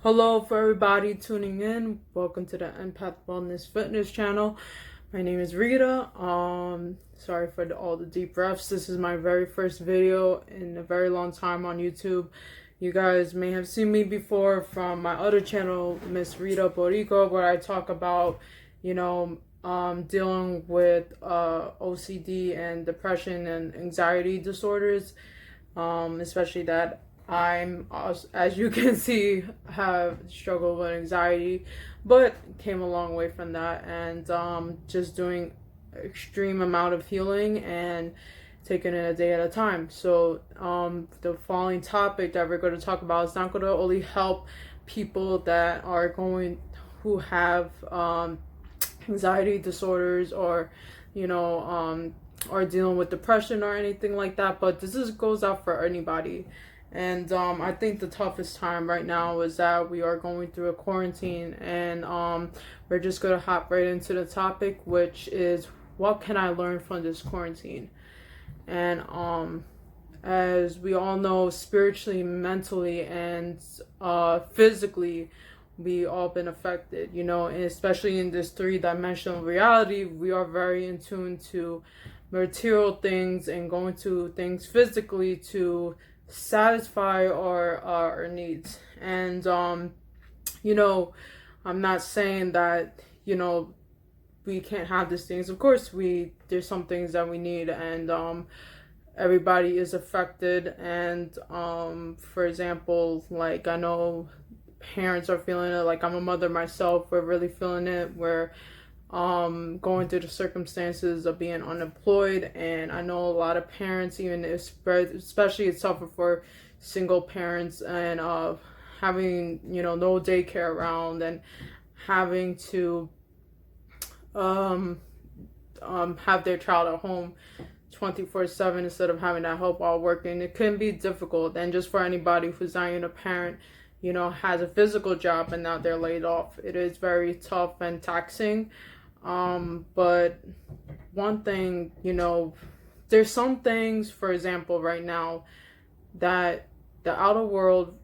Hello for everybody tuning in. Welcome to the Empath Wellness Fitness channel. My name is Rita. Sorry for all the deep breaths. This is my very first video in a very long time on YouTube. You guys may have seen me before from my other channel, Miss Rita Borico, where I talk about, dealing with OCD and depression and anxiety disorders, especially that I'm, as you can see, have struggled with anxiety, but came a long way from that, and just doing extreme amount of healing and taking it a day at a time. So the following topic that we're going to talk about is not going to only help people that are who have anxiety disorders or are dealing with depression or anything like that, but this goes out for anybody. And I think the toughest time right now is that we are going through a quarantine, and we're just going to hop right into the topic, which is what can I learn from this quarantine? And as we all know, spiritually, mentally, and physically, we all been affected, and especially in this three-dimensional reality, we are very in tune to material things and going to things physically to satisfy our needs. And I'm not saying that we can't have these things. Of course there's some things that we need, and everybody is affected. And for example, like, I know parents are feeling it. Like, I'm a mother myself. We're really feeling it. We're going through the circumstances of being unemployed, and I know a lot of parents, even especially it's tougher for single parents, and having no daycare around, and having to have their child at home 24/7 instead of having that help while working. It can be difficult, and just for anybody who's not even a parent, has a physical job and now they're laid off, it is very tough and taxing. But one thing, there's some things, for example, right now that the outer world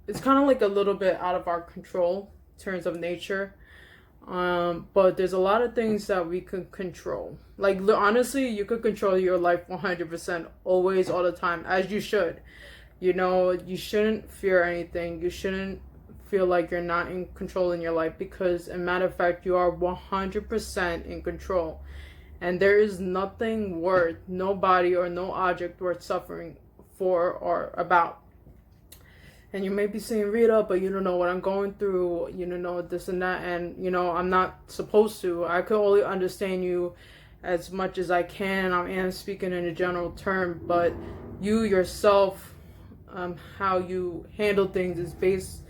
is kind of like a little bit out of our control in terms of nature. But there's a lot of things that we can control. Like, honestly, you could control your life 100% always, all the time, as you should. You shouldn't fear anything. You shouldn't feel like you're not in control in your life, because, as a matter of fact, you are 100% in control. And there is nothing worth, nobody or no object worth suffering for or about. And you may be saying, Rita, but you don't know what I'm going through, this and that, and I'm not supposed to. I could only understand you as much as I can. I am speaking in a general term, but you yourself, how you handle things is based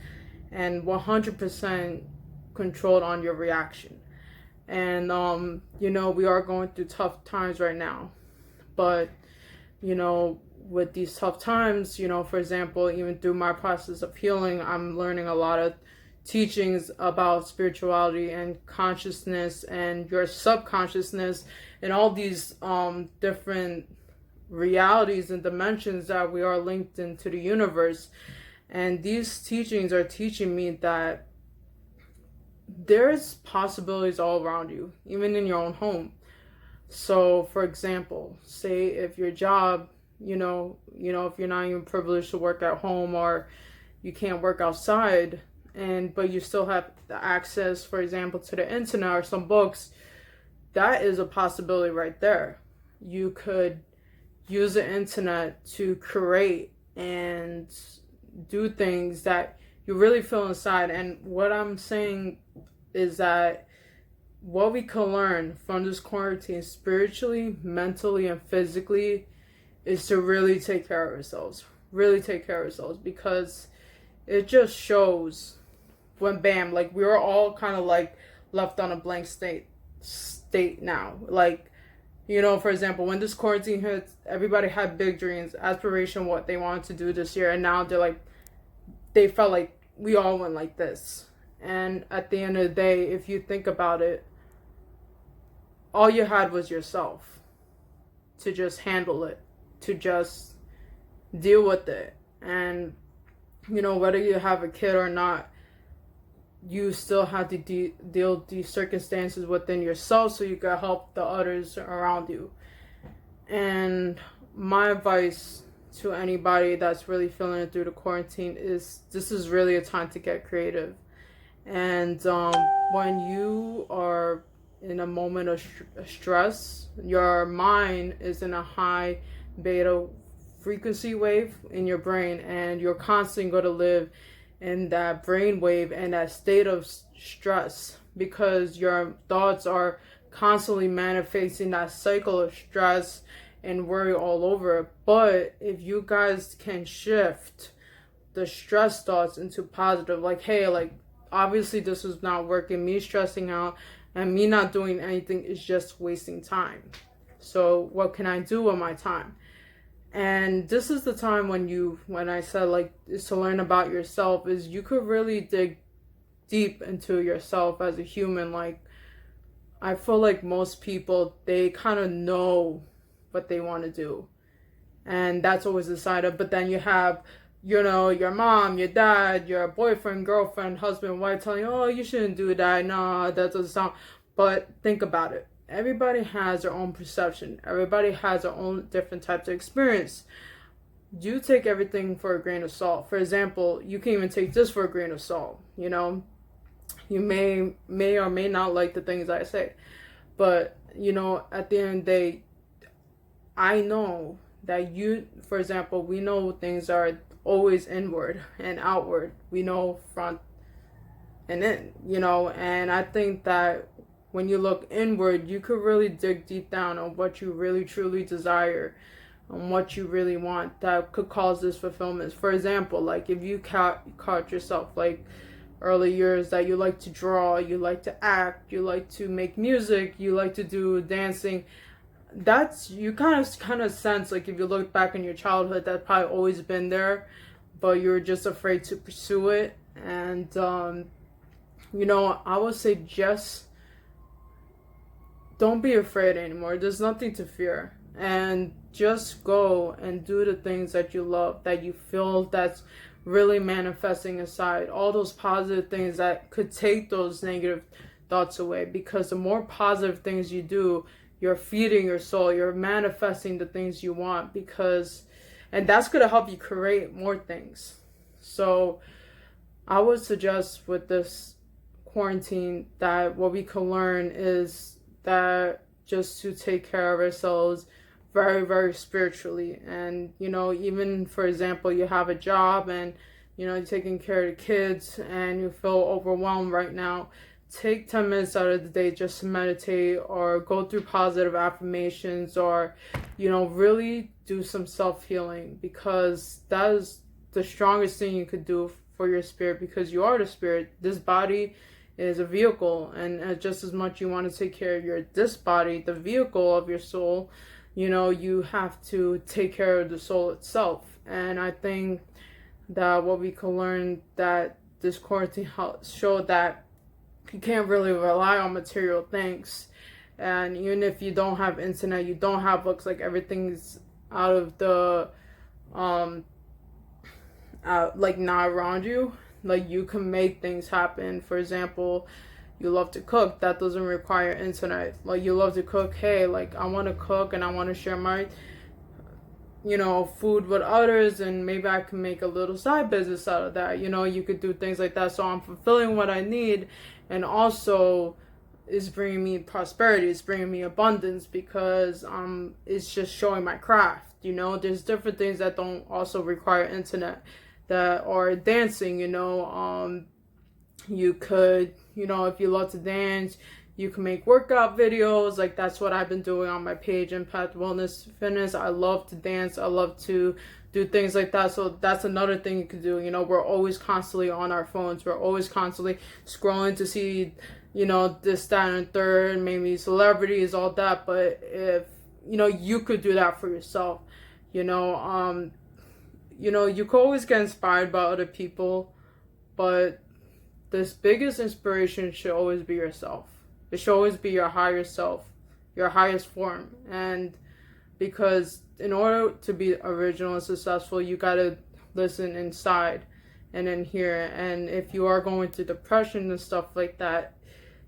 and 100% controlled on your reaction. And we are going through tough times right now, but with these tough times, for example, even through my process of healing, I'm learning a lot of teachings about spirituality and consciousness and your subconsciousness and all these different realities and dimensions that we are linked into the universe. And these teachings are teaching me that there's possibilities all around you, even in your own home. So, for example, say if your job, if you're not even privileged to work at home, or you can't work outside, but you still have the access, for example, to the internet or some books, that is a possibility right there. You could use the internet to create and do things that you really feel inside. And what I'm saying is that what we can learn from this quarantine, spiritually, mentally, and physically, is to really take care of ourselves. Really take care of ourselves, because it just shows when bam, like, we were all kind of like left on a blank state now. Like, for example, when this quarantine hits, everybody had big dreams, aspiration, what they wanted to do this year, and now they felt like we all went like this. And at the end of the day, if you think about it, all you had was yourself. to just handle it, to just deal with it. And, you know, whether you have a kid or not, you still have to deal with these circumstances within yourself so you can help the others around you. And my advice to anybody that's really feeling it through the quarantine is this is really a time to get creative. And when you are in a moment of stress, your mind is in a high beta frequency wave in your brain, and you're constantly going to live in that brain wave and that state of stress because your thoughts are constantly manifesting that cycle of stress and worry all over. But if you guys can shift the stress thoughts into positive, like, hey, like, obviously this is not working, me stressing out and me not doing anything is just wasting time, so what can I do with my time? And this is the time when I said, like, is to learn about yourself, is you could really dig deep into yourself as a human. Like, I feel like most people, they kind of know what they want to do, and that's always decided. But then you have, you know, your mom, your dad, your boyfriend, girlfriend, husband, wife telling you, oh, you shouldn't do that, no, that doesn't sound. But think about it. Everybody has their own perception. Everybody has their own different types of experience. You take everything for a grain of salt. For example, you can even take this for a grain of salt. You know, you may or may not like the things I say, but you know, at the end of the day, I know that you, for example, we know things are always inward and outward. We know front and in, you know, and I think that when you look inward, you could really dig deep down on what you really truly desire and what you really want that could cause this fulfillment. For example, like if you caught yourself like early years that you like to draw, you like to act, you like to make music, you like to do dancing, that's, you kind of sense, like if you look back in your childhood, that's probably always been there, but you're just afraid to pursue it. And you know, I would say just don't be afraid anymore. There's nothing to fear. And just go and do the things that you love, that you feel that's really manifesting inside. All those positive things that could take those negative thoughts away. Because the more positive things you do, you're feeding your soul. You're manifesting the things you want. And that's going to help you create more things. So I would suggest with this quarantine that what we can learn is that just to take care of ourselves very, very spiritually. And, you know, even for example, you have a job and, you know, you're taking care of the kids and you feel overwhelmed right now, take 10 minutes out of the day just to meditate or go through positive affirmations or, you know, really do some self-healing, because that is the strongest thing you could do for your spirit, because you are the spirit. This body is a vehicle, and just as much you want to take care of this body, the vehicle of your soul, you know, you have to take care of the soul itself. And I think that what we can learn that this quarantine showed that you can't really rely on material things. And even if you don't have internet, you don't have books, like everything's out of the like not around you. Like you can make things happen. For example, you love to cook, that doesn't require internet. Like you love to cook, hey, like I want to cook and I want to share my, you know, food with others, and maybe I can make a little side business out of that. You know, you could do things like that. So I'm fulfilling what I need, and also it's bringing me prosperity, it's bringing me abundance, because it's just showing my craft. You know, there's different things that don't also require internet, that are dancing. You know, you could, you know, if you love to dance, you can make workout videos. Like that's what I've been doing on my page, Impact Wellness Fitness. I love to dance, I love to do things like that. So that's another thing you could do. You know, we're always constantly on our phones, we're always constantly scrolling to see, you know, this, that, and third, maybe celebrities, all that. But if, you know, you could do that for yourself. You know, you could always get inspired by other people, but this biggest inspiration should always be yourself. It should always be your higher self, your highest form. And because in order to be original and successful, you gotta listen inside and then hear. And if you are going through depression and stuff like that,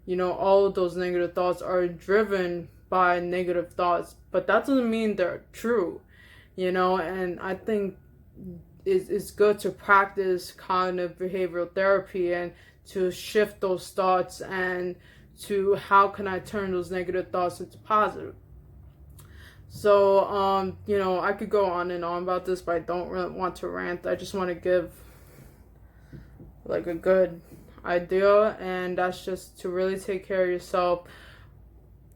you know, all of those negative thoughts are driven by negative thoughts, but that doesn't mean they're true, you know. And I think it's good to practice cognitive behavioral therapy and to shift those thoughts and to how can I turn those negative thoughts into positive. So, you know, I could go on and on about this, but I don't really want to rant. I just want to give like a good idea, and that's just to really take care of yourself,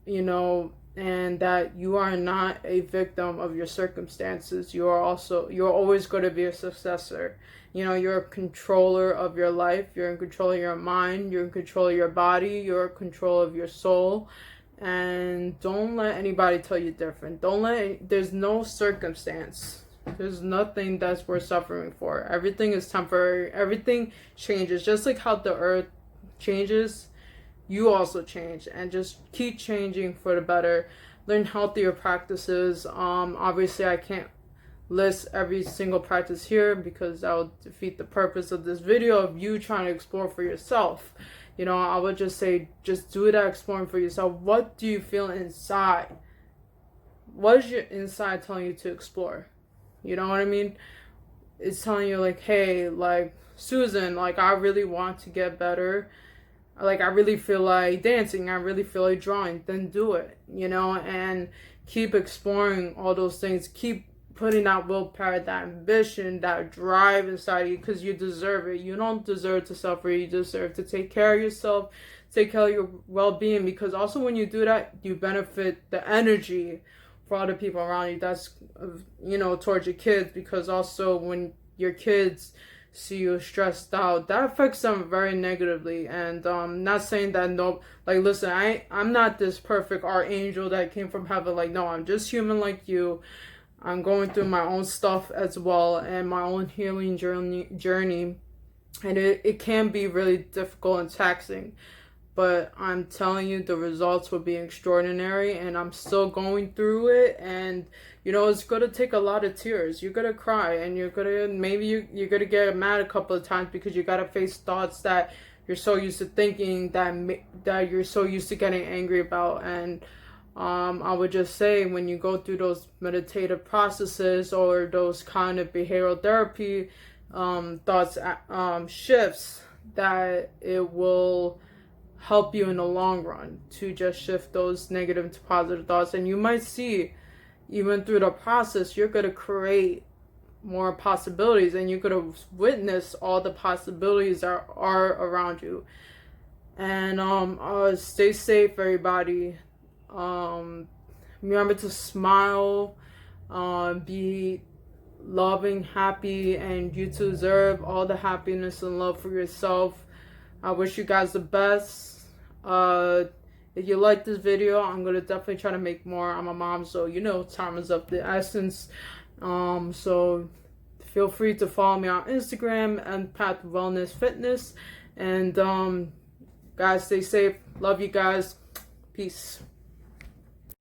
you know, and that you are not a victim of your circumstances. You're always going to be a successor. You know, you're a controller of your life, you're in control of your mind, you're in control of your body, you're in control of your soul. And don't let anybody tell you different. There's no circumstance. There's nothing that's worth suffering for. Everything is temporary. Everything changes. Just like how the earth changes, you also change. And just keep changing for the better. Learn healthier practices. Obviously I can't list every single practice here because that would defeat the purpose of this video of you trying to explore for yourself. You know, I would just say, just do that exploring for yourself. What do you feel inside? What is your inside telling you to explore? You know what I mean? It's telling you like, hey, like, Susan, like, I really want to get better. Like, I really feel like dancing. I really feel like drawing. Then do it, you know, and keep exploring all those things. Keep putting that willpower, that ambition, that drive inside you, because you deserve it. You don't deserve to suffer. You deserve to take care of yourself, take care of your well-being, because also when you do that, you benefit the energy for other people around you. That's, you know, towards your kids, because also when your kids see you stressed out, that affects them very negatively. And not saying that, no, like, listen, I'm not this perfect archangel that came from heaven. Like, no, I'm just human like you. I'm going through my own stuff as well, and my own healing journey, and it can be really difficult and taxing, but I'm telling you, the results will be extraordinary, and I'm still going through it. And you know, it's gonna take a lot of tears. You're gonna cry, and you're gonna get mad a couple of times, because you gotta face thoughts that you're so used to thinking, that you're so used to getting angry about. And I would just say, when you go through those meditative processes or those kind of behavioral therapy thoughts shifts, that it will help you in the long run to just shift those negative to positive thoughts. And you might see, even through the process, you're going to create more possibilities, and you're going to witness all the possibilities that are around you. And stay safe, everybody. Remember to smile, be loving, happy, and you deserve all the happiness and love for yourself. I wish you guys the best. If you like this video, I'm gonna definitely try to make more. I'm a mom, so you know, time is of the essence. So feel free to follow me on Instagram and Path Wellness Fitness. And guys, stay safe. Love you guys. Peace.